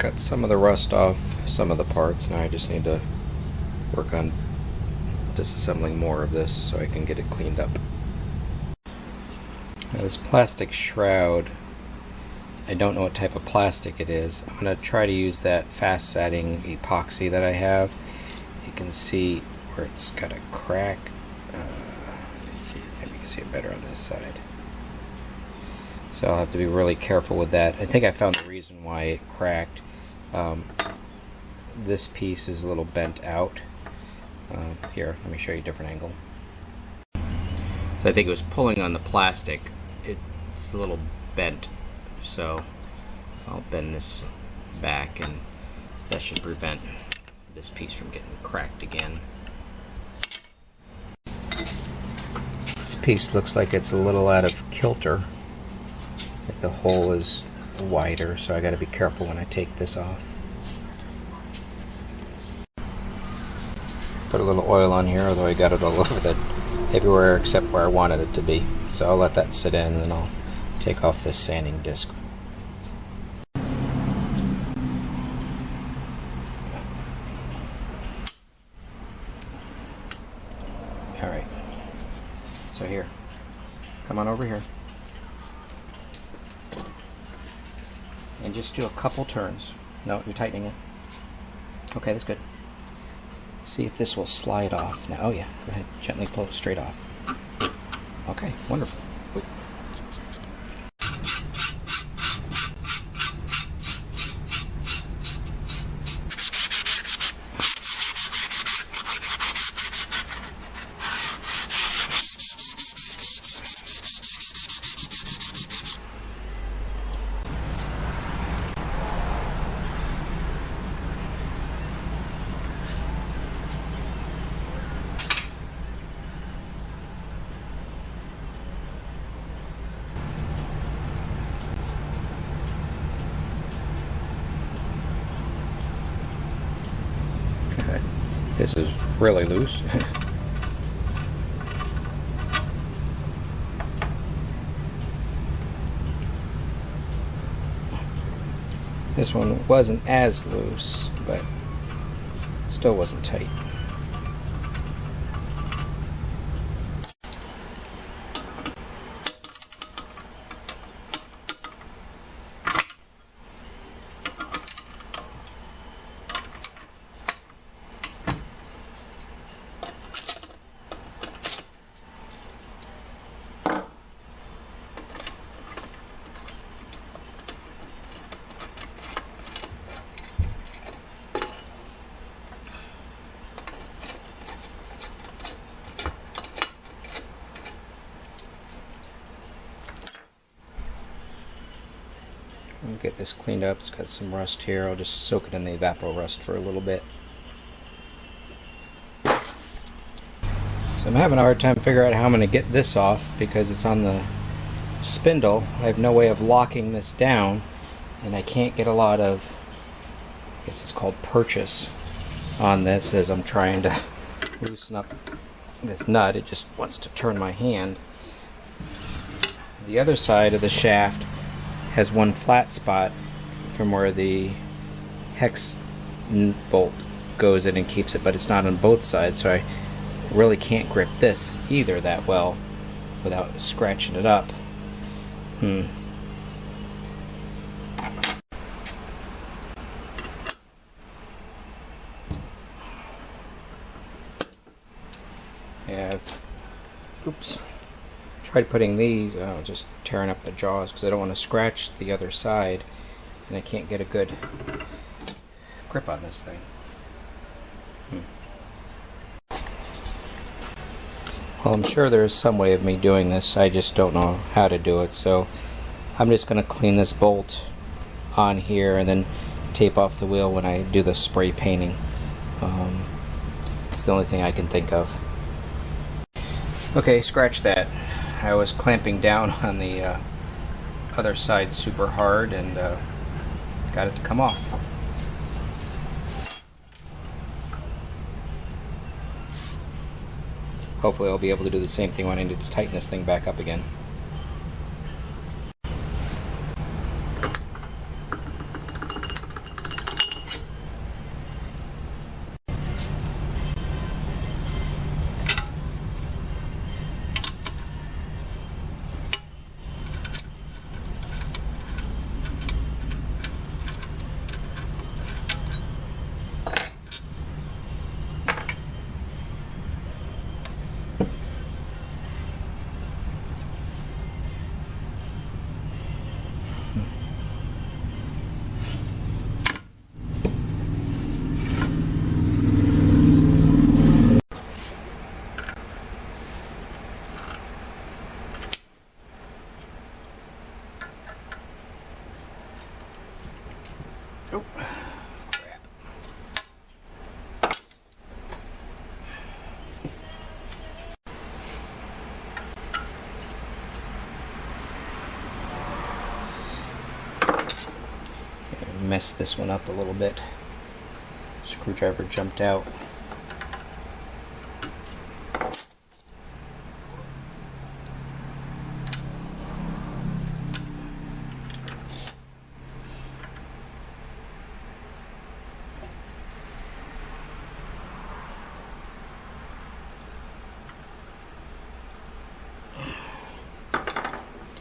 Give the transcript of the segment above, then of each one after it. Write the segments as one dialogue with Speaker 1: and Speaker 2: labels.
Speaker 1: Got some of the rust off some of the parts. Now I just need to work on disassembling more of this so I can get it cleaned up. Now this plastic shroud, I don't know what type of plastic it is. I'm going to try to use that fast setting epoxy that I have. You can see where it's got a crack. Let me see, maybe you can see it better on this side. So I'll have to be really careful with that. I think I found the reason why it cracked. This piece is a little bent out. Here, let me show you a different angle. So I think it was pulling on the plastic. It's a little bent. So I'll bend this back, and that should prevent this piece from getting cracked again. This piece looks like it's a little out of kilter. Like the hole is wider, so I got to be careful when I take this off. Put a little oil on here, although I got it all over everywhere except where I wanted it to be. So I'll let that sit in, and then I'll take off this sanding disc. Alright, so here, come on over here. And just do a couple turns. No, you're tightening it. Okay, that's good. See if this will slide off now. Oh yeah, go ahead, gently pull it straight off. Okay, wonderful. Wait. This is really loose. This one wasn't as loose, but still wasn't tight. I'll get this cleaned up. It's got some rust here. I'll just soak it in the evapor rust for a little bit. So I'm having a hard time figuring out how I'm going to get this off because it's on the spindle. I have no way of locking this down, and I can't get a lot of, I guess it's called purchase on this as I'm trying to loosen up this nut. It just wants to turn my hand. The other side of the shaft has one flat spot from where the hex bolt goes in and keeps it, but it's not on both sides, so I really can't grip this either that well without scratching it up. Yeah, oops. Tried putting these, just tearing up the jaws because I don't want to scratch the other side, and I can't get a good grip on this thing. Well, I'm sure there's some way of me doing this, I just don't know how to do it, so I'm just going to clean this bolt on here and then tape off the wheel when I do the spray painting. It's the only thing I can think of. Okay, scratch that. I was clamping down on the other side super hard and got it to come off. Hopefully I'll be able to do the same thing when I need to tighten this thing back up again. Oh. Messed this one up a little bit. Screwdriver jumped out.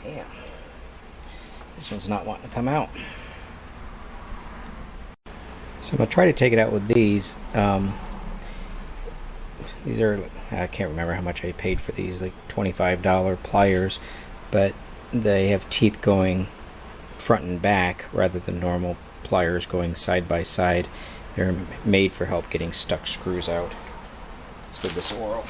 Speaker 1: Damn. This one's not wanting to come out. So I'm going to try to take it out with these. These are, I can't remember how much I paid for these, like $25 pliers, but they have teeth going front and back rather than normal pliers going side by side. They're made for help getting stuck screws out. Let's give this a whirl.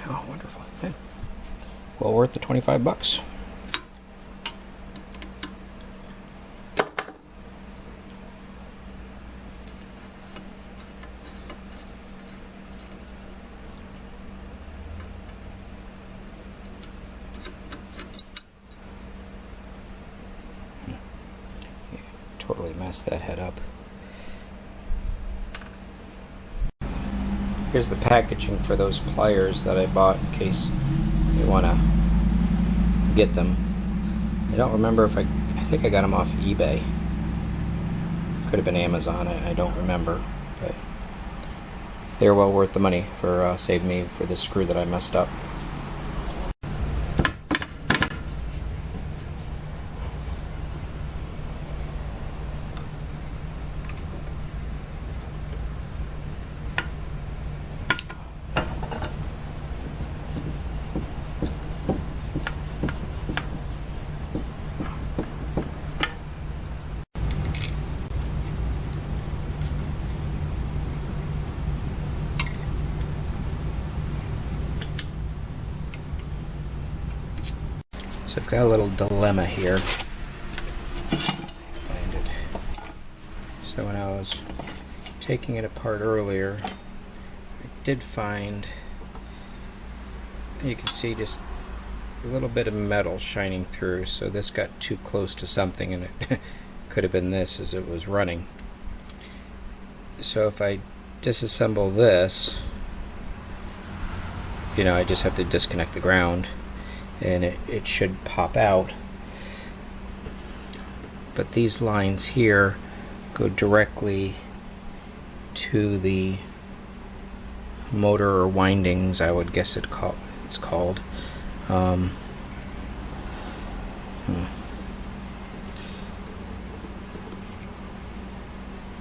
Speaker 1: Oh, wonderful. Okay. Well worth the 25 bucks. Yeah, totally messed that head up. Here's the packaging for those pliers that I bought in case you want to get them. I don't remember if I think I got them off eBay. Could have been Amazon, I don't remember. But they're well worth the money for saving me for this screw that I messed up. So I've got a little dilemma here. Find it. So when I was taking it apart earlier, I did find, you can see just a little bit of metal shining through, so this got too close to something and it could have been this as it was running. So if I disassemble this, you know, I just have to disconnect the ground and it should pop out. But these lines here go directly to the motor or windings, I would guess it's called.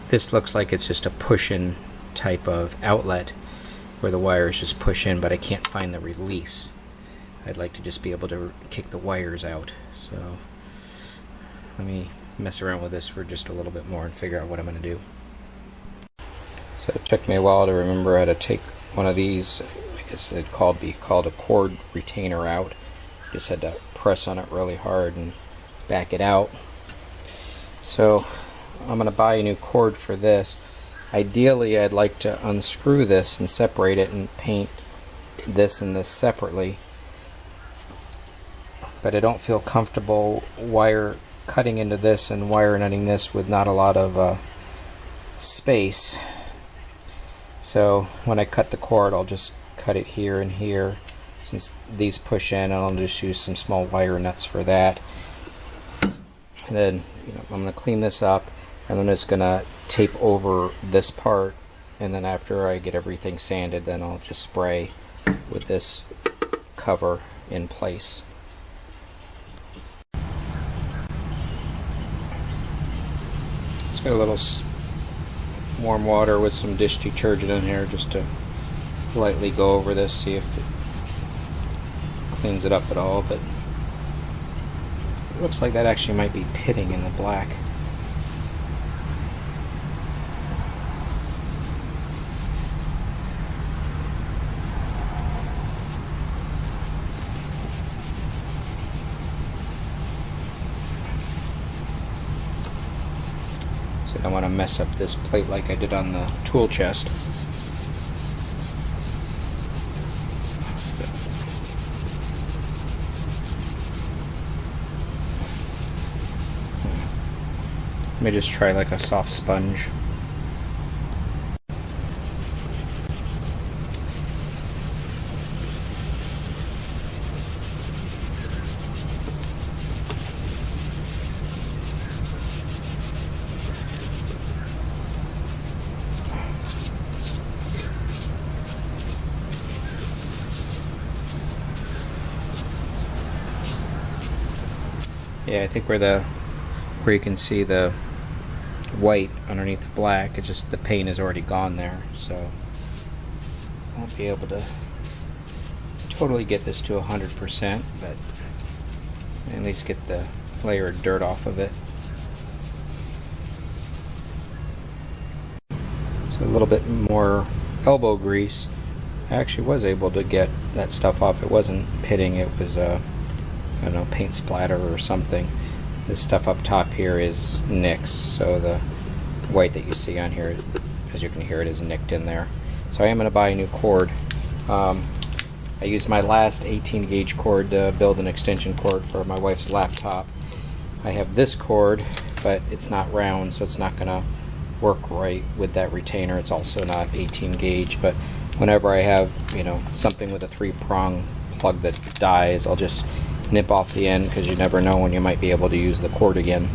Speaker 1: This looks like it's just a push-in type of outlet where the wires just push in, but I can't find the release. I'd like to just be able to kick the wires out. So let me mess around with this for just a little bit more and figure out what I'm going to do. So it took me a while to remember how to take one of these, I guess it'd be called a cord retainer out. Just had to press on it really hard and back it out. So I'm going to buy a new cord for this. Ideally I'd like to unscrew this and separate it and paint this and this separately, but I don't feel comfortable wire cutting into this and wire nutting this with not a lot of space. So when I cut the cord, I'll just cut it here and here, since these push in, and I'll just use some small wire nuts for that. And then I'm going to clean this up, and I'm just going to tape over this part, and then after I get everything sanded, then I'll just spray with this cover in place. Just got a little warm water with some dish detergent in here just to lightly go over this, see if it cleans it up at all, but it looks like that actually might be pitting in the black. So I don't want to mess up this plate like I did on the tool chest. Let me just try like a soft sponge. Yeah, I think where you can see the white underneath the black, it's just the paint is already gone there, so I won't be able to totally get this to 100%, but at least get the layer of dirt off of it. So a little bit more elbow grease. I actually was able to get that stuff off. It wasn't pitting, it was I don't know, paint splatter or something. This stuff up top here is nicks, so the white that you see on here, as you can hear, it is nicked in there. So I am going to buy a new cord. I used my last 18 gauge cord to build an extension cord for my wife's laptop. I have this cord, but it's not round, so it's not going to work right with that retainer. It's also not 18 gauge, but whenever I have, you know, something with a 3-prong plug that dies, I'll just nip off the end, because you never know when you might be able to use the cord again.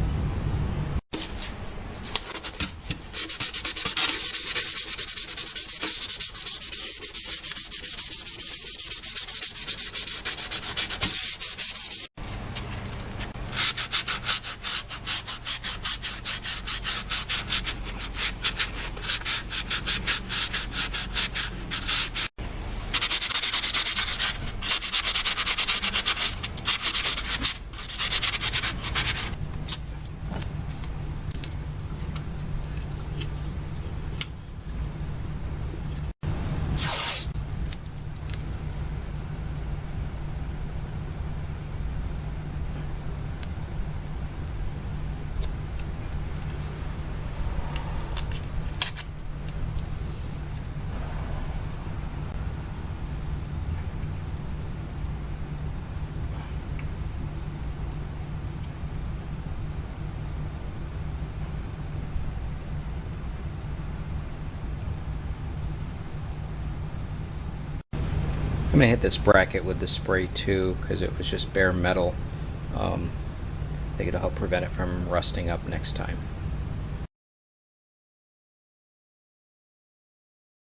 Speaker 1: I'm going to hit this bracket with the spray too, because it was just bare metal. I think it'll help prevent it from rusting up next time.